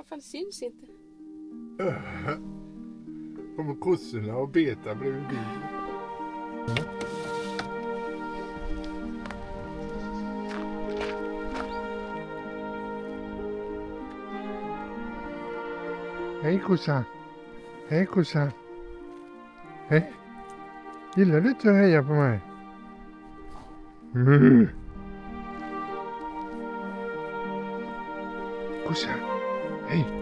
Varför syns inte? Kommer kossorna och betar bredvid bilen. Hej kossan. Hej kossan. Hej. Gillar du inte att heja på mig? Kossan. Hej.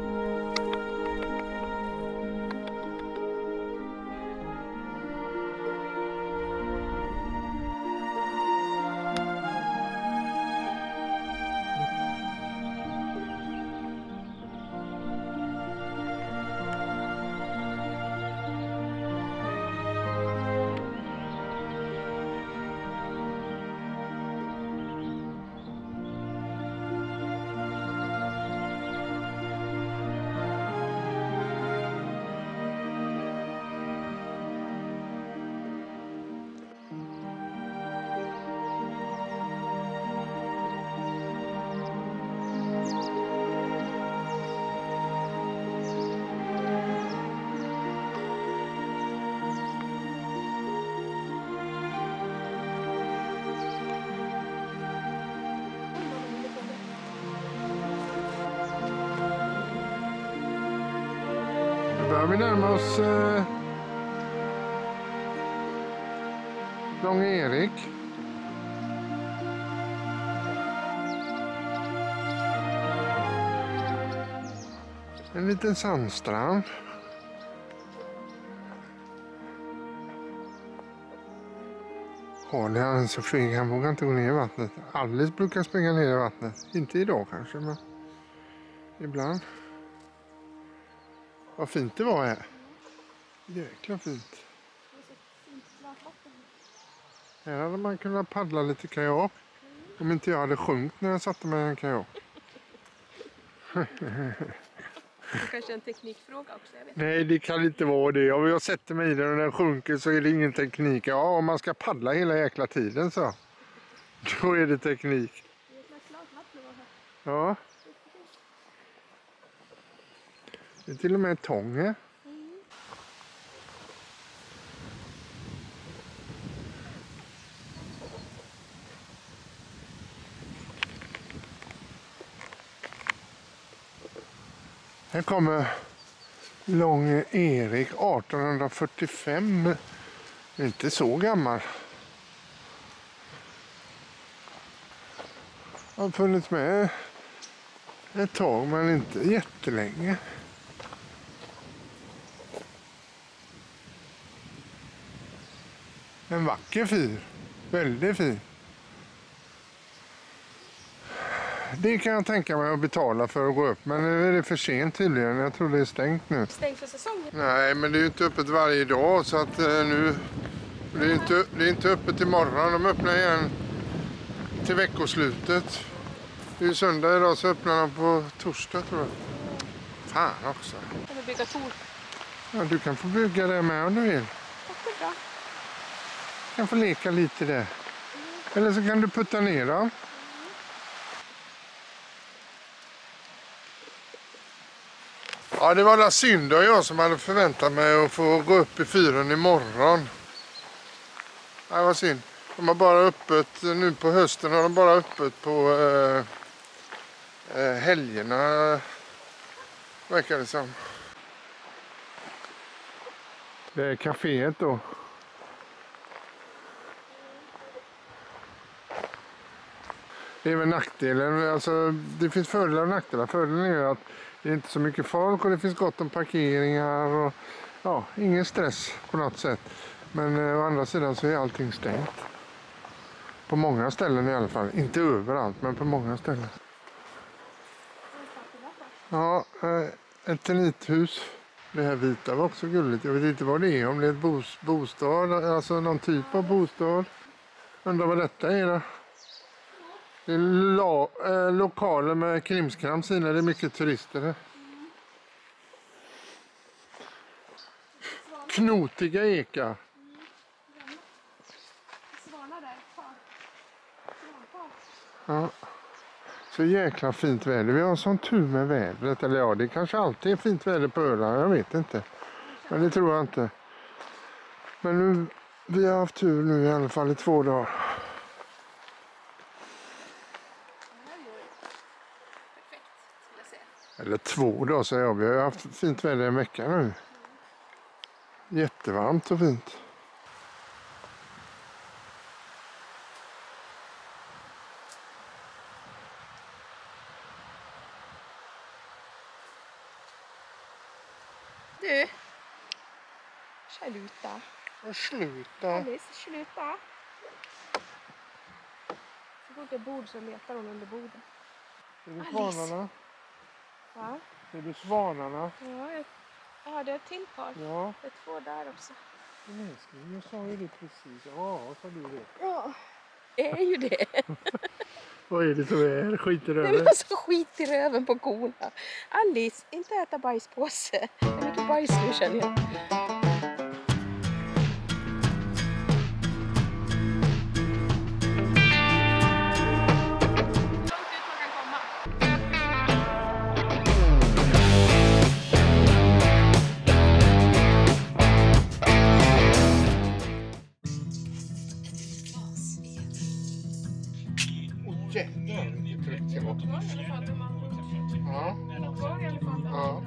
Börjar vi närma oss Lång Erik. En liten sandstrand. Det är så flyg, han vågar inte gå ner i vattnet. Alice brukar springa ner i vattnet. Inte idag kanske, men ibland. Vad fint det var här. Jäkla fint. Här hade man kunnat paddla lite kajak. Om inte jag hade sjunkit när jag satte mig i en kajak. Kanske en teknikfråga också, jag vet. Nej, det kan inte vara det. Om jag sätter mig i den och den sjunker så är det ingen teknik. Ja, om man ska paddla hela jäkla tiden så. Då är det teknik. Ja. Det är till och med tång här. Här kommer Lång Erik 1845. Inte så gammal. Har funnits med ett tag men inte jättelänge. En vacker fyr. Väldigt fin. Det kan jag tänka mig att betala för att gå upp. Men nu är det för sent tydligen. Jag tror det är stängt nu. Stängt för säsongen? Nej, men det är ju inte öppet varje dag. Så att nu... Det är inte öppet imorgon. De öppnar igen till veckoslutet. Det är ju söndag idag så öppnar de på torsdag tror jag. Fan också. Jag vill bygga torn. Ja, du kan få bygga det med om du vill. Det är bra. Du kan få leka lite där. Eller så kan du putta ner dem. Ja, det var la synd och jag som hade förväntat mig att få gå upp i fyren imorgon. Det var synd. De har bara öppet, nu på hösten har de bara öppet på helgerna, verkar det som. Det är kaféet då. Det är väl nackdelen, alltså det finns fördelar och nackdelar. Fördelen är att det är inte så mycket folk och det finns gott om parkeringar och ja, ingen stress på något sätt. Men å andra sidan så är allting stängt. På många ställen i alla fall. Inte överallt, men på många ställen. Ja, ett tenithus. Det här vita var också gulligt. Jag vet inte vad det är. Om det är ett bostad, alltså någon typ av bostad. Undrar vad detta är då. Det är lokaler med krimskrams i när det är mycket turister här. Knotiga ekar. Ja. Så jäkla fint väder. Vi har sån tur med vädret. Eller ja, det kanske alltid är fint väder på Öland. Jag vet inte. Men det tror jag inte. Men nu, vi har haft tur nu i alla fall i 2 dagar. Eller 2 dagar säger jag. Vi har haft fint väder en vecka nu. Jättevarmt och fint. Du. Sluta. Sluta. Alice, sluta. Så går det bord så letar hon under bordet. Ser du Alice. svanarna? Va? Ser du svanarna? Ja, det är ett till par. Ja. Det är 2 där också. Men älskling, jag sa ju det precis. Ja, sa du det? Ja, det är ju det. Vad är det som är? Skiter Det över? är så skit i röven på korna. Alice, inte äta bajspåse. Det är mycket bajs nu känner jag. Jävlar vilket tryck det var. Ja. Ja.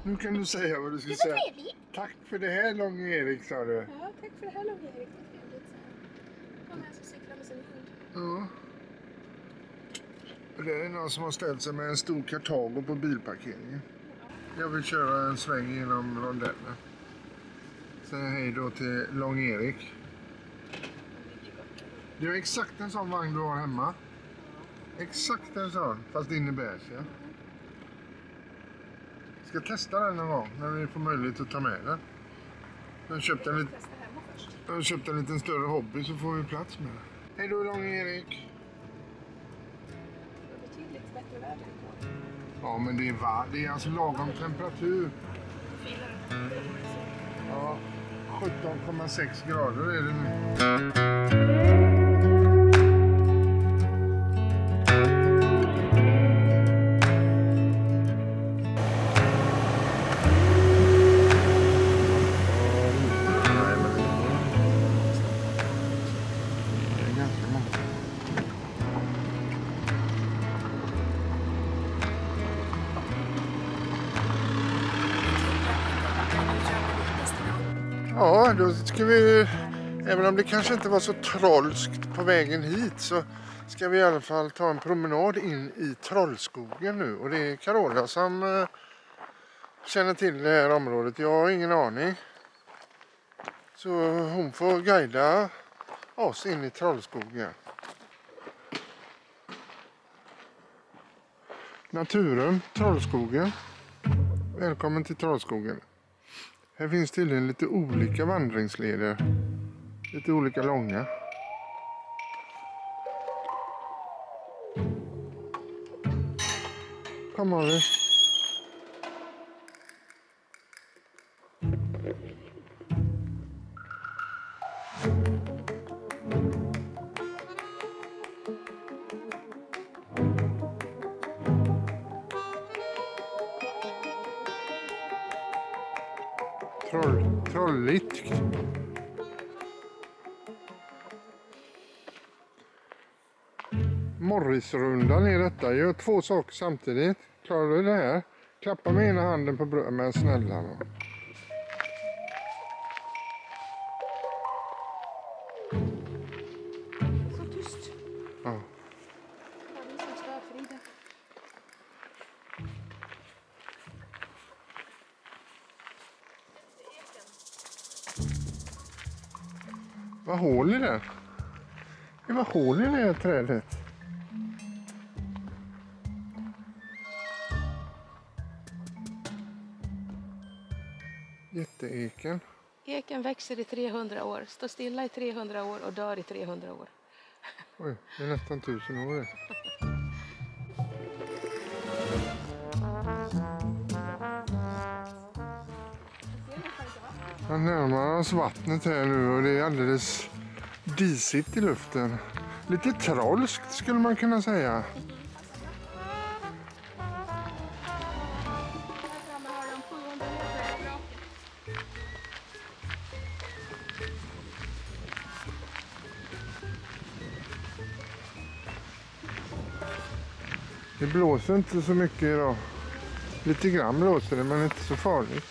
Nu kan du säga vad du ska säga. Trevligt. Tack för det här, Långe Erik, sa du. Ja, tack för det här Långe Erik. Det är trevligt. Kom här så cykla med sin hund. Ja. Det är någon som har ställt sig med en stor kartago på bilparkeringen. Jag vill köra en sväng genom rondellen. Säg hej då till Lång-Erik. Det är exakt en sån vagn du har hemma. Exakt en sån, fast in i beige. Ja. Ska testa den någon gång när vi får möjlighet att ta med den. Jag köpte en liten större hobby så får vi plats med den. Hej då Lång-Erik. Det är betydligt bättre väder igår. Ja, men det är det är alltså lagom temperatur. Ja, 17,6 grader är det nu. Ja, då ska vi, även om det kanske inte var så trollskt på vägen hit, så ska vi i alla fall ta en promenad in i Trollskogen nu. Och det är Carola som känner till det här området. Jag har ingen aning. Så hon får guida oss in i Trollskogen. Naturen, Trollskogen. Välkommen till Trollskogen. Här finns tydligen lite olika vandringsleder. Lite olika långa. Kom har vi. Trolligt. Morrisrundan är detta. Gör 2 saker samtidigt. Klarar du det här? Klappa med ena handen på brödet, men snälla. Så tyst. Ja. Ja, det är som stör Frida. Vad hål i det? Det var hål i det här trädet. Jätteeken. Eken växer i 300 år, står stilla i 300 år och dör i 300 år. Oj, det är nästan 1000 år det. Man närmar oss vattnet här nu och det är alldeles disigt i luften. Lite trolskt skulle man kunna säga. Det blåser inte så mycket idag. Lite grann blåser det, men inte så farligt.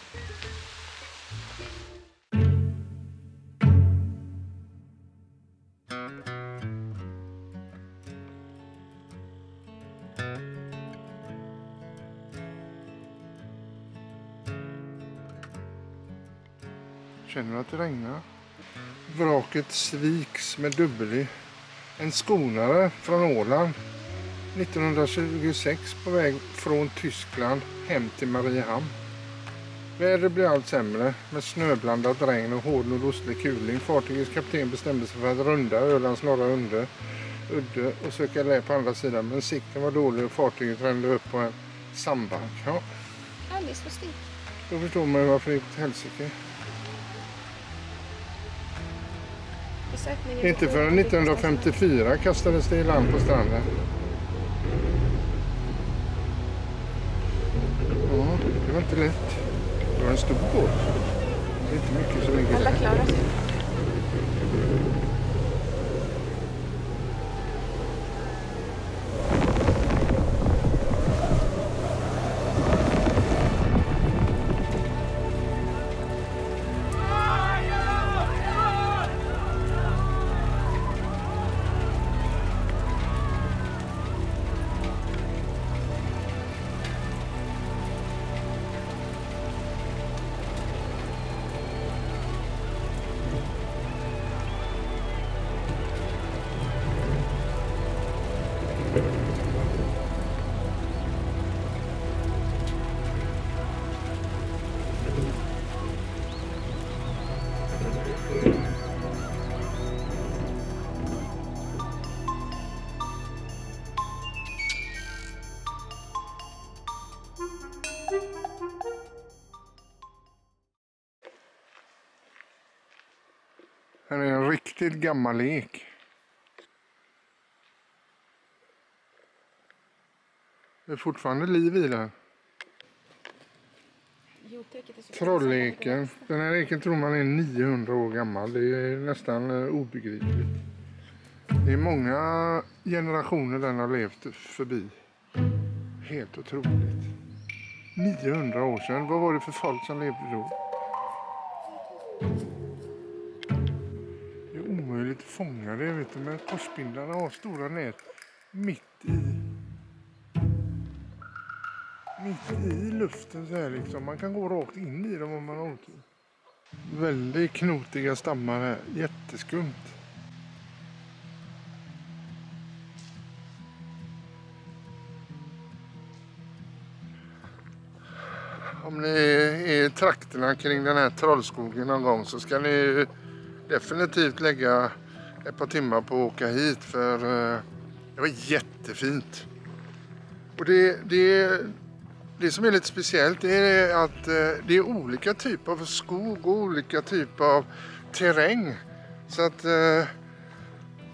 Känner du att det regnar? Vraket sviks med dubbel-i. En skonare från Åland 1926 på väg från Tyskland hem till Mariehamn. Vädret blir allt sämre med snöblandat regn och hård nordostlig kuling. Fartygets kapten bestämde sig för att runda Ölands norra udde och söka lä på andra sidan. Men sikten var dålig och fartyget rände upp på en sandbank. Ja. Alice, vad stick. Då förstår man ju varför det gick till helsike. Inte förrän 1954 kastades det i land på stranden. Ja, det var inte lätt. Det var en stor båt. Det är inte mycket som ligger Alla där. klarar sig. Här är en riktigt gammal ek. Det är fortfarande liv i den. Trolleken. Den här eken tror man är 900 år gammal. Det är nästan obegripligt. Det är många generationer den har levt förbi. Helt otroligt. 900 år sedan. Vad var det för folk som levde då? Det är omöjligt att fånga det, vet du, men korsbindarna har stora nät mitt i luften så här liksom. Man kan gå rakt in i dem om man har otur. Väldigt knotiga stammar här. Jätteskumt. Om ni är i trakterna kring den här trollskogen någon gång så ska ni definitivt lägga ett par timmar på att åka hit, för det var jättefint. Och det som är lite speciellt är att det är olika typer av skog och olika typer av terräng. Så att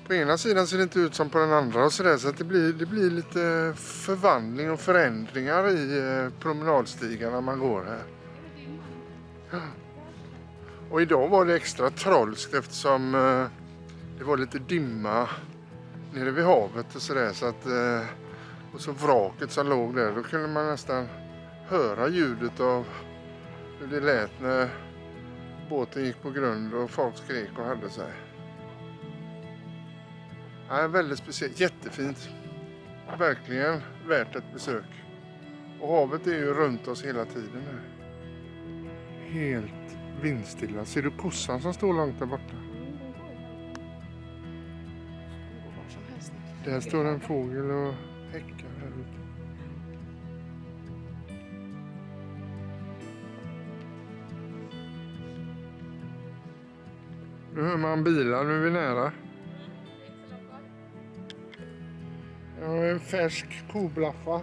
på ena sidan ser det inte ut som på den andra och sådär, så att det blir lite förvandling och förändringar i promenadstigarna man går här. Ja. Och idag var det extra trollskt eftersom det var lite dimma nere vid havet och sådär, så att och så vraket som låg där, då kunde man nästan höra ljudet av hur det lät när båten gick på grund och folk skrek och hade sig. Ja, väldigt speciellt, jättefint. Verkligen värt ett besök. Och havet är ju runt oss hela tiden här. Helt vindstilla. Ser du kossan som står långt där borta? Där står en fågel och häckar här ute. Nu hör man bilar, nu är vi nära. Jag har en färsk koblaffa.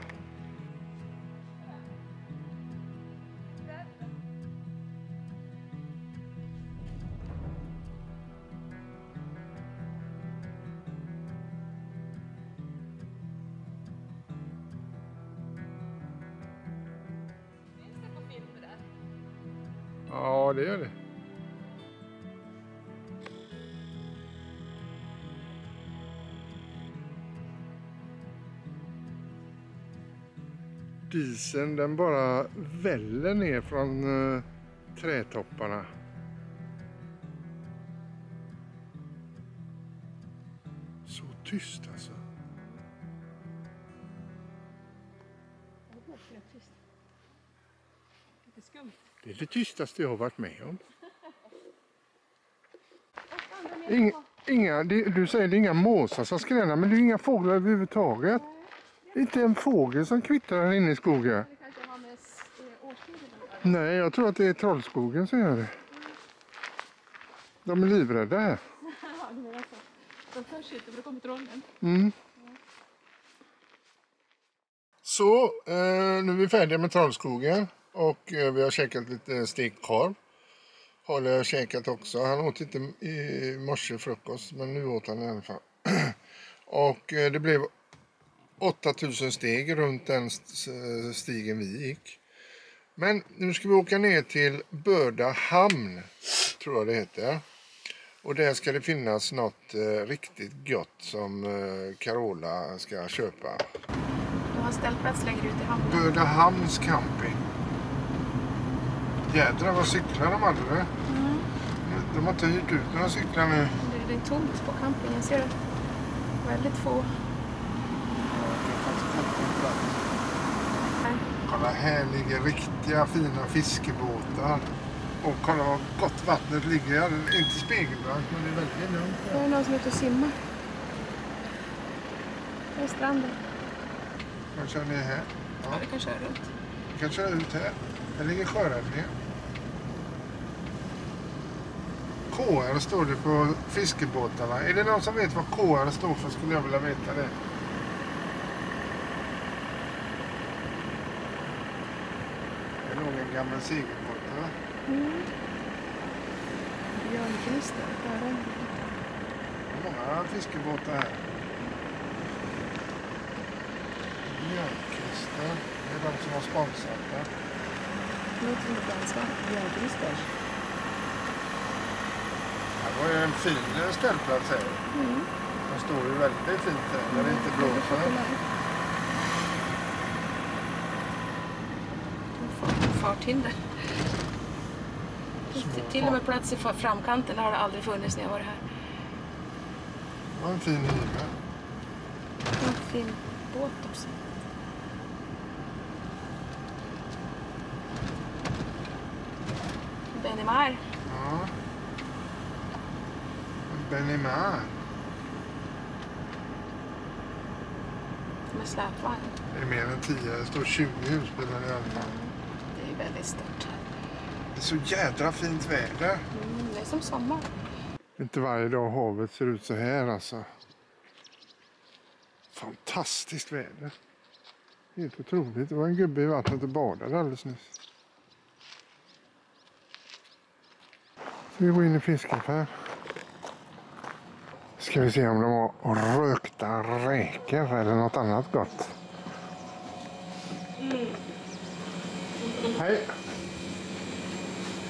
Ja, det gör det. Disen den bara väller ner från trädtopparna. Så tyst alltså. Lite skumt. Det är det tystaste jag har varit med om. Du säger det är inga måsar som skränar, men det är inga fåglar överhuvudtaget. Inte en fågel som kvittrar här inne i skogen. Det kanske har med årstiden. Nej, jag tror att det är trollskogen som gör det. De är livrädda här. Ja, det menar så. De törs inte för då kommer trollen. Mm. Så, nu är vi färdiga med trollskogen. Och vi har käkat lite stekt korv. Har jag käkat också. Han åt inte i morse frukost, men nu åt han i alla fall. Och det blev 8000 steg runt den stigen vi gick. Men nu ska vi åka ner till Börda hamn, tror jag det heter. Och där ska det finnas något riktigt gott som Carola ska köpa. Du har ställplats längre ut i hamnen. Börda hamns camping. Jädrar vad cyklar de hade det. De har inte hyrt ut några cyklar nu. Det är tomt på campingen, ser du? Väldigt få. Kolla, här ligger riktiga fina fiskebåtar. Och kolla vad gott vattnet ligger. Inte spegelblankt, men det är väldigt lugnt. Det är någon som är ute och simmar. Det är stranden. Man kör ner här. Ja, vi kan köra runt. Vi kan köra ut här. Här ligger sjöräddningen. KR står det på fiskebåtarna. Är det någon som vet vad KR står för, skulle jag vilja veta det. Det är nog en gammal segelbåt, va? Björnklister, där är den. Det är många fiskebåtar här. Björnklister. Det är de som har sponsrat det. Det låter som ett ansvar. Björnklister. Det var ju en fin ställplats här. Den står ju väldigt fint här när det inte blåser. Farthinder. Till och med plats i framkanten har det aldrig funnits när jag var här. Det var en fin himmel. En fin båt också. Benimar. Ja. Benimar. Med släpvagn. Det är mer än 10. Det står 20 husbilar i alla fall. Det är väldigt stort. Det är så jädra fint väder. Det är som sommar. Inte varje dag havet ser ut så här alltså. Fantastiskt väder. Helt otroligt. Det var en gubbe i vattnet och badade alldeles nyss. Så vi går in i fiskaffär. Ska vi se om de har rökta räkor eller något annat gott. Hej!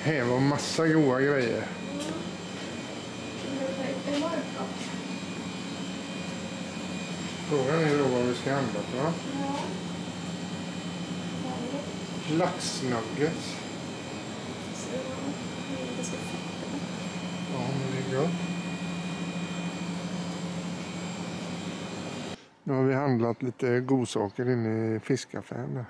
Här var massa goda grejer. Frågan är då vad vi ska handla på. Va? Laxnuggets. Ja, men det är gott. Nu har vi handlat lite godsaker inne i fiskaffären.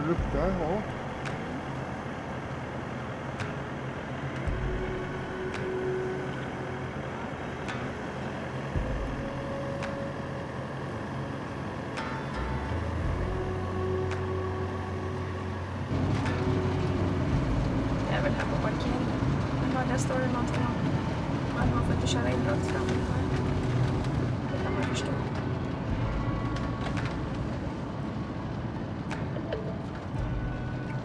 luktar, ja. Det är väl här på parkeringen. Men där står det någonting om att man får inte köra in rakt fram. Det kan man förstå.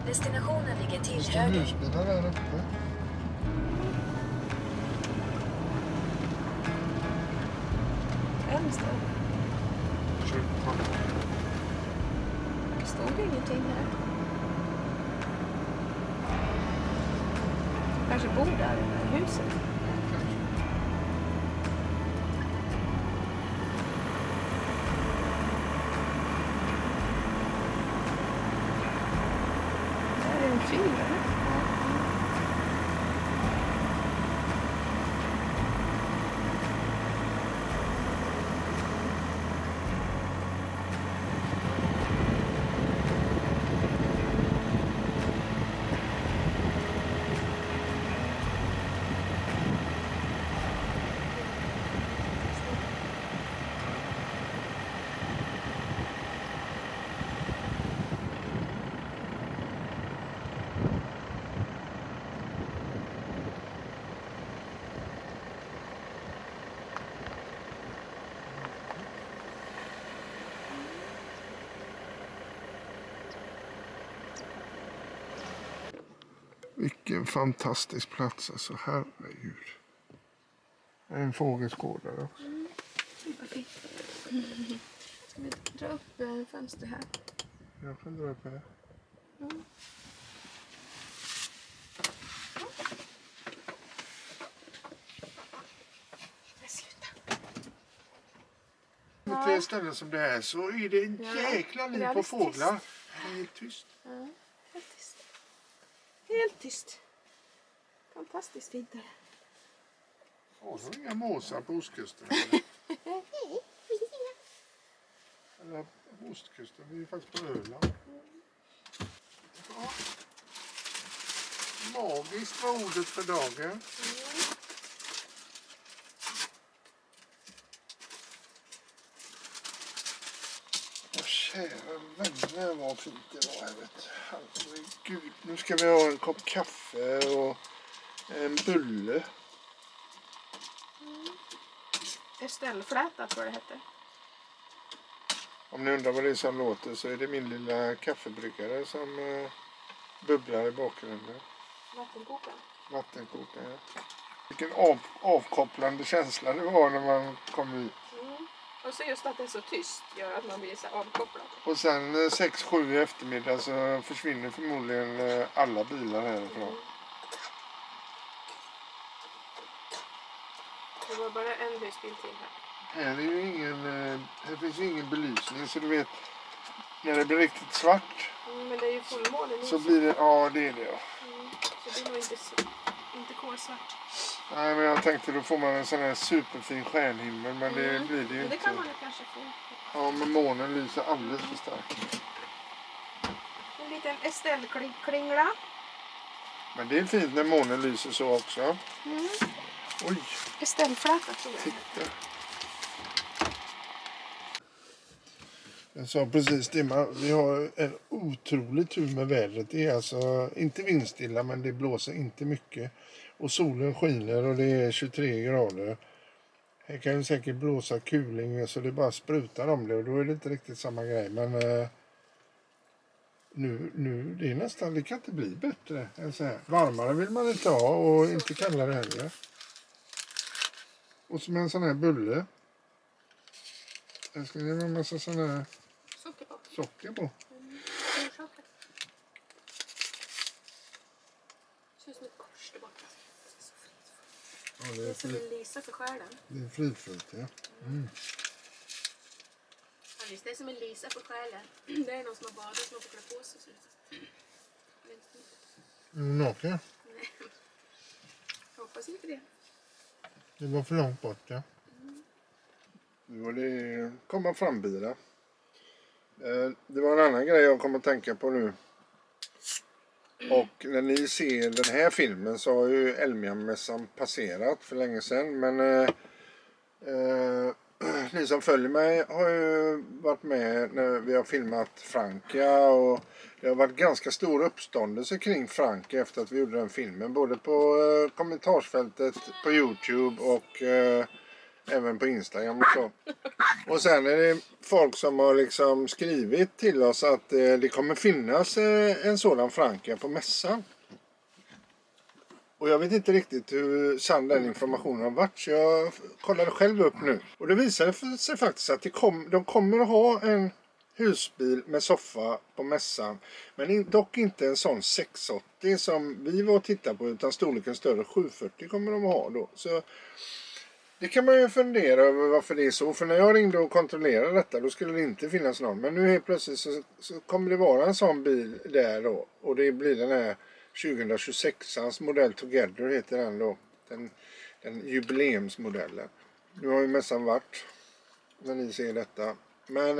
Destinationen ligger till Står höger. husbilar där uppe? En står. Det stod ingenting här. Kanske bor där i huset. Där är en fyr, eller? Vilken fantastisk plats, alltså, herregud. En fågelskådare också. Vad fint. Ska vi dra upp fönster här? Jag kan dra upp det. Sluta. Till ett ställe som det här så är det en jäkla liv på fåglar. Det är helt tyst. Ja, helt tyst. Helt tyst. Fantastiskt fint där. Har du inga måsar på ostkusten? Eller på ostkusten, vi är ju faktiskt på Öland. Ja. Magiskt var ordet för dagen. Kära vänner, vad fint det var här, vet du. Herregud, nu ska vi ha en kopp kaffe och en bulle. Estellfläta tror jag det hette. Om ni undrar vad det är som låter så är det min lilla kaffebryggare som bubblar i bakgrunden. Vattenkokaren. Vattenkokaren, ja. Vilken avkopplande känsla det var när man kom hit. Och så just att det är så tyst gör att man blir så avkopplad. Och sen 6-7 i eftermiddag så försvinner förmodligen alla bilar härifrån. Det var bara en husbil till här. Här är ju här finns ju ingen belysning, så du vet, när det blir riktigt svart Men det är ju fullmåne nu. så blir det, ja det är det, ja. Så det är nog inte kolsvart. Nej, men jag tänkte då får man en sån här superfin stjärnhimmel, men det blir det ju Men det inte. kan man ju kanske få. Ja, men månen lyser alldeles för starkt. En liten Estelle-klingla. Men det är fint när månen lyser så också. Oj, Estellfläta tror jag. titta. Jag sa precis det, vi har en otrolig tur med vädret. Det är alltså inte vindstilla, men det blåser inte mycket. Och solen skiner och det är 23 grader. Här kan ju säkert blåsa kuling så det bara sprutar om det och då är det inte riktigt samma grej. Men nu det är nästan, det kan inte bli bättre än så här. Varmare vill man inte ha och inte kallare heller. Och som en sån här bulle. Här ska det vara en massa sån här socker på. Ser ut som ett kors där borta. Ja, Det är som en lisa för själen. det är fridfullt, ja. Ja, visst, det är som en lisa för själen. Det är någon som har badat som har fått klä på sig. Naken? Nej. Jag hoppas inte det. Det var för långt bort, ja. Nu var det komma fram bilar. Det var en annan grej jag kom att tänka på nu. Och när ni ser den här filmen så har ju Elmia-mässan passerat för länge sedan. Men ni som följer mig har ju varit med när vi har filmat Frankia. Och det har varit ganska stor uppståndelse kring Frankia efter att vi gjorde den filmen. Både på kommentarsfältet på YouTube och även på Instagram och så. Och sen är det folk som har liksom skrivit till oss att det kommer finnas en sådan Frankia på mässan. Och jag vet inte riktigt hur sann den informationen har varit, så jag kollade själv upp nu. Och det visade sig faktiskt att de kommer att ha en husbil med soffa på mässan. Men dock inte en sån 680 som vi var och tittade på, utan storleken större 740 kommer de att ha då. Så det kan man ju fundera över varför det är så. För när jag ringde och kontrollerade detta, då skulle det inte finnas någon. Men nu helt plötsligt så kommer det vara en sån bil där då. Och det blir den här 2026ans modell Together heter den då. Den jubileumsmodellen. Nu har ju mässan varit när ni ser detta. Men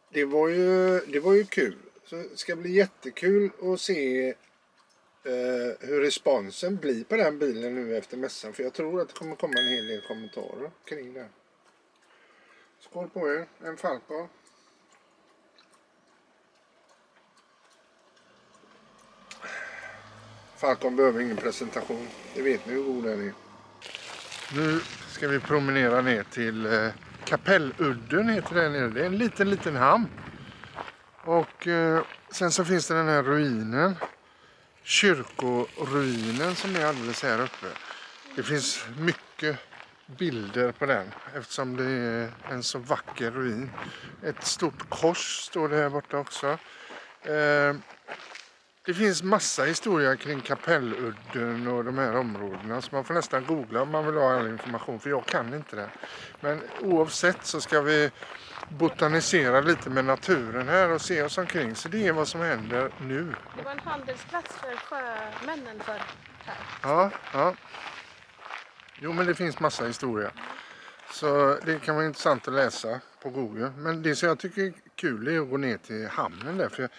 det var ju kul. Så det ska bli jättekul att se hur responsen blir på den bilen nu efter mässan. För jag tror att det kommer komma en hel del kommentarer kring det. Skål på er. En Falcon. Falcon behöver ingen presentation. Det vet ni hur god den är. Nu ska vi promenera ner till Kapelludden heter den nere. Det är en liten hamn. Och sen så finns det den här ruinen. Kyrkoruinen som är alldeles här uppe. Det finns mycket bilder på den eftersom det är en så vacker ruin. Ett stort kors står det här borta också. Det finns massa historia kring Kapelludden och de här områdena, så man får nästan googla om man vill ha all information, för jag kan inte det. Men oavsett så ska vi botanisera lite med naturen här och se oss omkring, så det är vad som händer nu. Det var en handelsplats för sjömännen för här. Ja. Jo, men det finns massa historia. Så det kan vara intressant att läsa på Google. Men det som jag tycker är kul är att gå ner till hamnen där, för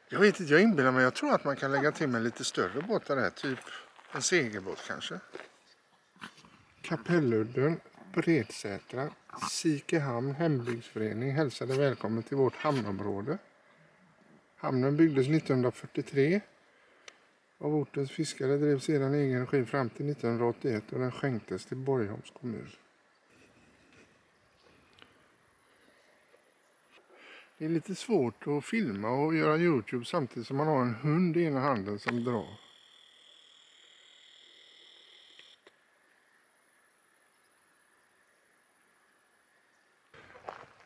jag vet inte, jag inbillar mig, jag tror att man kan lägga till med lite större båtar där, typ en segelbåt kanske. Kapelludden, Bredsätra, Sikehamn hembygdsförening hälsade välkommen till vårt hamnområde. Hamnen byggdes 1943. Av ortens fiskare drev sedan egen regi fram till 1981 och den skänktes till Borgholms kommun. Det är lite svårt att filma och göra YouTube samtidigt som man har en hund i ena handen som drar.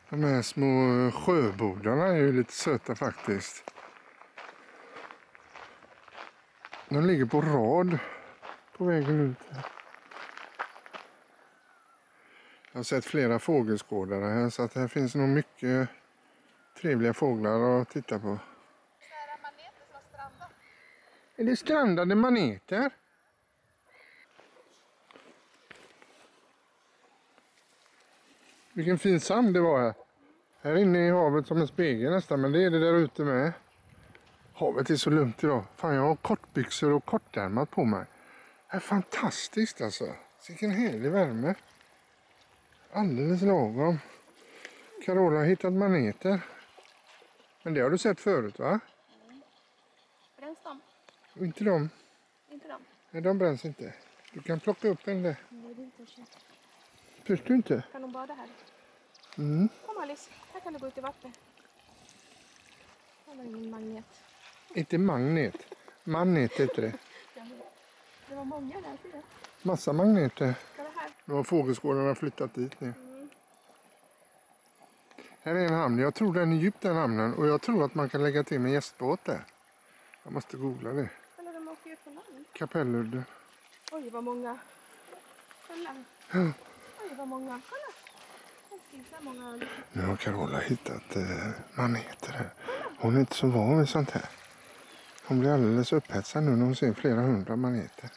De här små sjöbodarna är ju lite söta faktiskt. De ligger på rad på vägen ut. Jag har sett flera fågelskådare här, så att här finns nog mycket trevliga fåglar att titta på. Är det strandade maneter? Vilken fin sand det var här. Här inne i havet som en spegel nästan, men det är det där ute med. Havet är så lugnt idag. Fan, jag har kortbyxor och kortärmat på mig. Det är fantastiskt alltså. Vilken härlig värme. Alldeles lagom. Carola har hittat maneter. Men det har du sett förut, va? Bränns de? Inte de. Inte de? Nej, de bränns inte. Du kan plocka upp en där. Nej, det är inte så. Törs du inte? Kan de bada här? Mm. Kom Alice, här kan du gå ut i vattnet. Här var ingen magnet. Inte magnet. Magnet heter det. Det var många där, ser du? Massa magneter. Ska det här? Nu har fågelskådarna flyttat dit nu. Här är en hamn. Jag tror den är djup, den hamnen. Och jag tror att man kan lägga till med gästbåt där. Jag måste googla det. Eller de åker ju på land. Kapelludden. Oj, vad många. Kolla. Oj, vad många. Kolla. Många. Nu har Carola hittat maneter här. Hon är inte så van vid sånt här. Hon blir alldeles upphetsad nu när hon ser flera hundra maneter.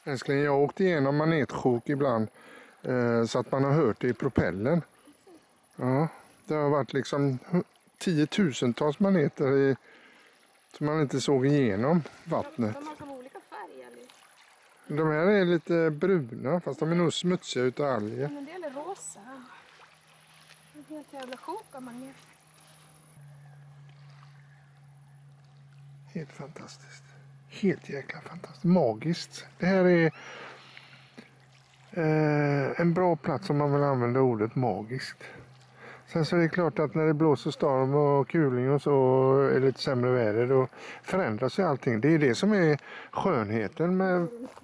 Älskling, jag åkte igenom manetsjok ibland så att man har hört det i propellen. Ja, det har varit liksom 10 000-tals maneter Så man inte såg igenom vattnet. De har som olika färg. Eller? De här är lite bruna fast de är nog smutsiga utav alger. Men en del är rosa. En helt jävla sjok av mange. Helt fantastiskt. Helt jäkla fantastiskt. Magiskt. Det här är en bra plats om man vill använda ordet magiskt. Sen så är det klart att när det blåser storm och kuling och så är lite sämre väder då förändras ju allting. Det är det som är skönheten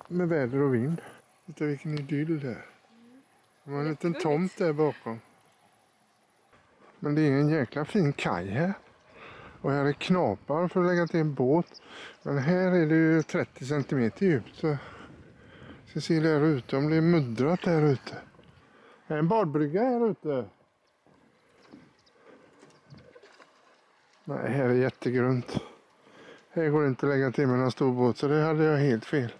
med väder och vind. Titta vilken idyll det är. Det var en liten tomt där bakom. Men det är en jäkla fin kaj här. Och här är knapar för att lägga till en båt. Men här är det ju 30 cm djupt. Så ska se där ute om det är muddrat där ute. Det är en badbrygga här ute. Nej, här är jättegrunt. Här går det inte att lägga till med en stor båt så det hade jag helt fel.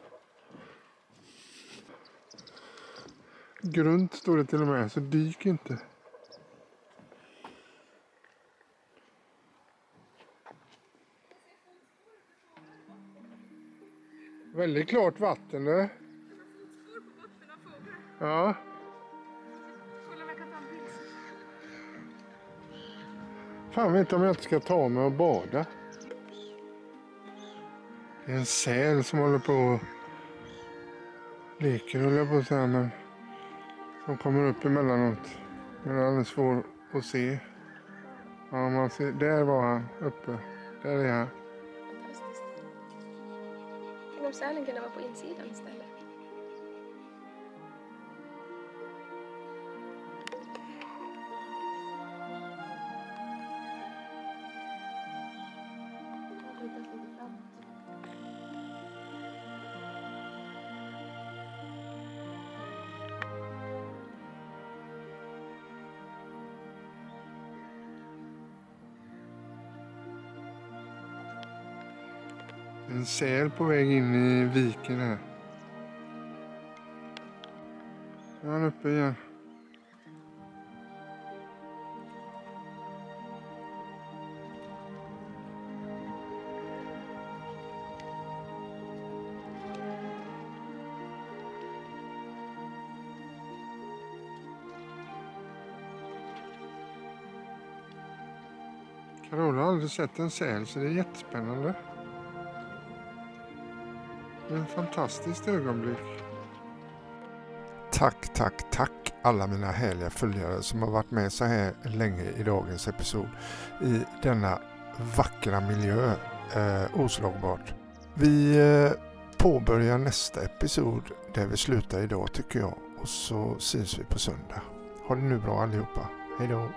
Grunt står det till och med så dyk inte. Väldigt klart vatten det. Ja. Fan vet om jag inte ska ta mig och bada. Det är en säl som håller på och leker håller jag på att säga men som kommer upp emellanåt. Men det är alldeles svårt att se. Ja man ser, där var han uppe. Där är han. Fantastiskt. Tänk om sälen kunde vara på insidan istället. En säl på väg in i viken här. Nu är han uppe igen. Carola har aldrig sett en säl så det är jättespännande. En fantastiskt ögonblick. Tack alla mina härliga följare som har varit med så här länge i dagens episod i denna vackra miljö, oslagbart. Vi påbörjar nästa episod där vi slutar idag tycker jag och så syns vi på söndag. Ha det nu bra allihopa. Hej då!